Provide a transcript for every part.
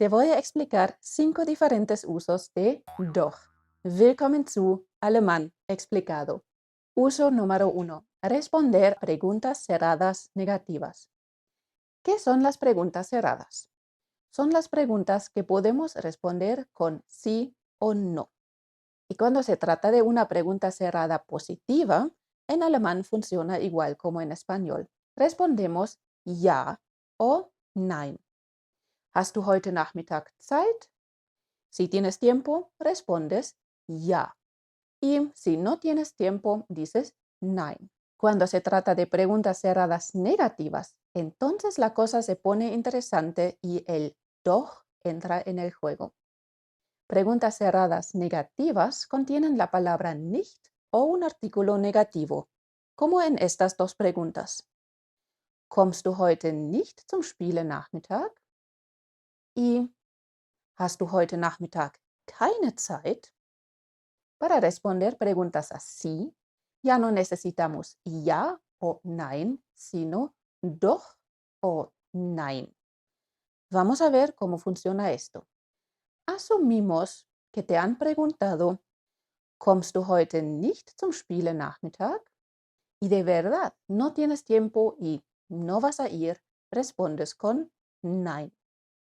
Te voy a explicar 5 diferentes usos de doch. Willkommen zu Alemán explicado. Uso número 1. Responder preguntas cerradas negativas. ¿Qué son las preguntas cerradas? Son las preguntas que podemos responder con sí o no. Y cuando se trata de una pregunta cerrada positiva, en alemán funciona igual como en español. Respondemos ja o nein. ¿Hast du heute Nachmittag Zeit? Si tienes tiempo, respondes ja. Y si no tienes tiempo, dices nein. Cuando se trata de preguntas cerradas negativas, entonces la cosa se pone interesante y el doch entra en el juego. Preguntas cerradas negativas contienen la palabra nicht o un artículo negativo, como en estas dos preguntas. ¿Kommst du heute nicht zum Spielenachmittag? Y ¿hast du heute Nachmittag keine Zeit? Para responder preguntas así, ya no necesitamos ja o nein, sino doch o nein. Vamos a ver cómo funciona esto. Asumimos que te han preguntado, ¿kommst du heute nicht zum Spielenachmittag? Y de verdad no tienes tiempo y no vas a ir, respondes con nein.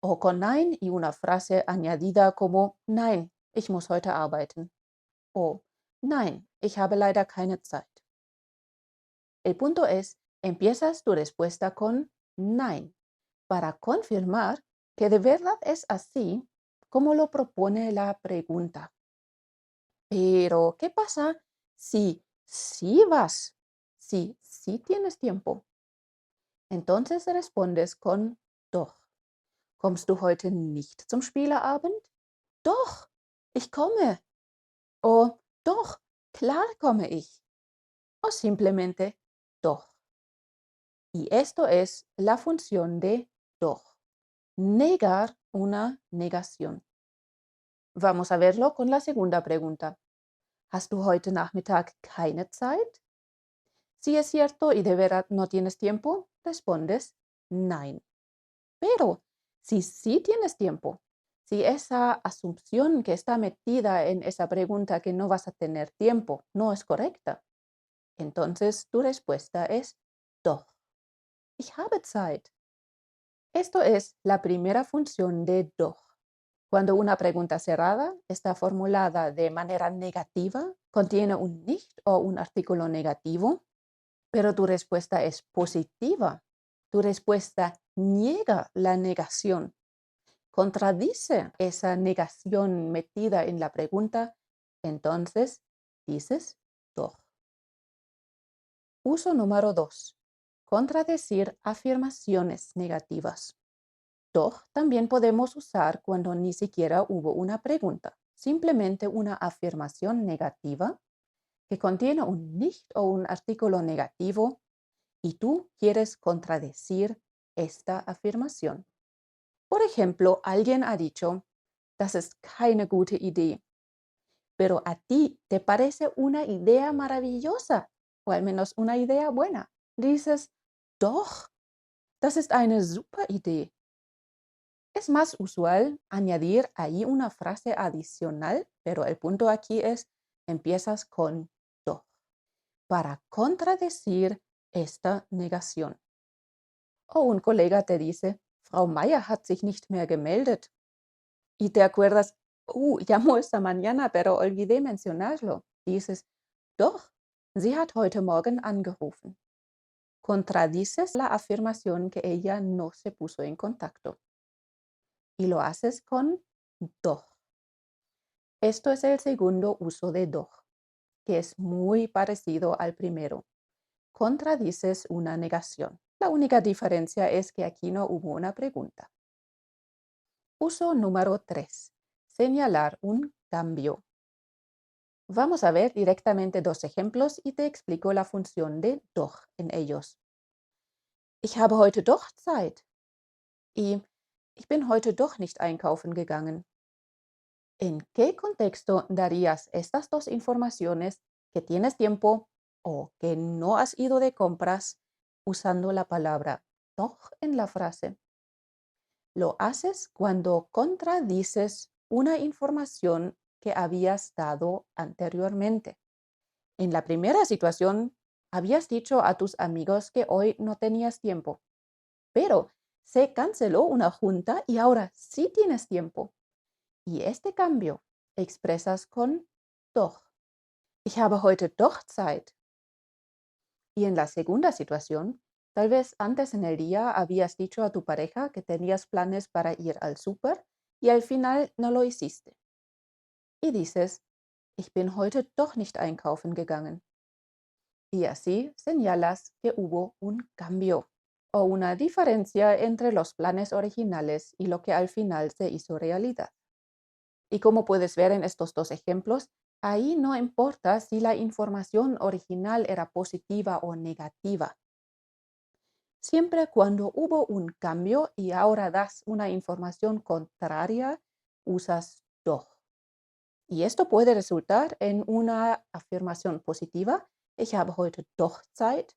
O con nein y una frase añadida como nein, ich muss heute arbeiten. O nein, ich habe leider keine Zeit. El punto es, empiezas tu respuesta con nein para confirmar que de verdad es así como lo propone la pregunta. Pero, ¿qué pasa si sí vas? Si sí tienes tiempo. Entonces respondes con doch. Kommst du heute nicht zum Spieleabend? Doch, ich komme. O doch, klar komme ich. O simplemente doch. Y esto es la función de doch. Negar una negación. Vamos a verlo con la segunda pregunta. ¿Hast du heute Nachmittag keine Zeit? Si es cierto y de verdad no tienes tiempo, respondes nein. Pero si sí tienes tiempo, si esa asunción que está metida en esa pregunta que no vas a tener tiempo no es correcta, entonces tu respuesta es doch. Ich habe Zeit. Esto es la primera función de doch. Cuando una pregunta cerrada está formulada de manera negativa, contiene un nicht o un artículo negativo, pero tu respuesta es positiva. Tu respuesta niega la negación, contradice esa negación metida en la pregunta, entonces dices doch. Uso número 2. Contradecir afirmaciones negativas. Doch también podemos usar cuando ni siquiera hubo una pregunta, simplemente una afirmación negativa que contiene un nicht o un artículo negativo y tú quieres contradecir esta afirmación. Por ejemplo, alguien ha dicho, das ist keine gute Idee, pero a ti te parece una idea maravillosa o al menos una idea buena. Dices, doch, das ist eine super Idee. Es más usual añadir ahí una frase adicional, pero el punto aquí es, empiezas con doch para contradecir esta negación. O un colega te dice, Frau Meier hat sich nicht mehr gemeldet. Y te acuerdas, llamó esta mañana, pero olvidé mencionarlo. Dices, doch, sie hat heute Morgen angerufen. Contradices la afirmación que ella no se puso en contacto. Y lo haces con doch. Esto es el segundo uso de doch, que es muy parecido al primero. Contradices una negación. La única diferencia es que aquí no hubo una pregunta. Uso número 3. Señalar un cambio. Vamos a ver directamente dos ejemplos y te explico la función de doch en ellos. Ich habe heute doch Zeit. Y ich bin heute doch nicht einkaufen gegangen. ¿En qué contexto darías estas dos informaciones que tienes tiempo o que no has ido de compras usando la palabra doch en la frase? Lo haces cuando contradices una información que habías dado anteriormente. En la primera situación, habías dicho a tus amigos que hoy no tenías tiempo, pero se canceló una junta y ahora sí tienes tiempo. Y este cambio expresas con doch. Ich habe heute doch Zeit. Y en la segunda situación, tal vez antes en el día habías dicho a tu pareja que tenías planes para ir al súper y al final no lo hiciste. Y dices, ich bin heute doch nicht einkaufen gegangen. Y así señalas que hubo un cambio o una diferencia entre los planes originales y lo que al final se hizo realidad. Y como puedes ver en estos dos ejemplos, ahí no importa si la información original era positiva o negativa. Siempre cuando hubo un cambio y ahora das una información contraria, usas doch. Y esto puede resultar en una afirmación positiva, ich habe heute doch Zeit,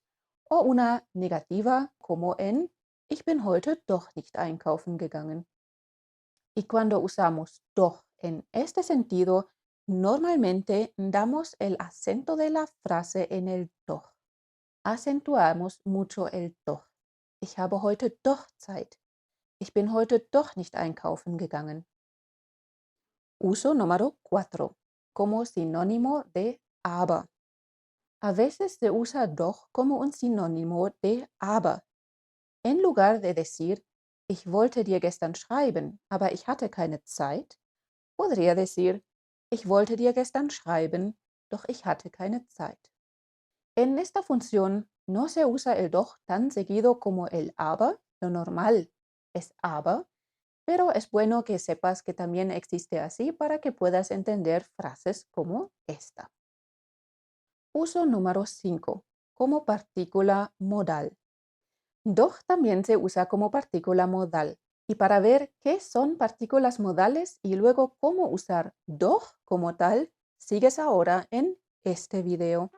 o una negativa, como en ich bin heute doch nicht einkaufen gegangen. Y cuando usamos doch en este sentido, normalmente damos el acento de la frase en el doch. Acentuamos mucho el doch. Ich habe heute doch Zeit. Ich bin heute doch nicht einkaufen gegangen. Uso número 4, como sinónimo de aber. A veces se usa doch como un sinónimo de aber. En lugar de decir, ich wollte dir gestern schreiben, aber ich hatte keine Zeit, podría decir, ich wollte dir gestern schreiben, doch ich hatte keine Zeit. En esta función no se usa el doch tan seguido como el aber, lo normal es aber, pero es bueno que sepas que también existe así para que puedas entender frases como esta. Uso número 5, como partícula modal. Doch también se usa como partícula modal. Y para ver qué son partículas modales y luego cómo usar doch como tal, sigues ahora en este video.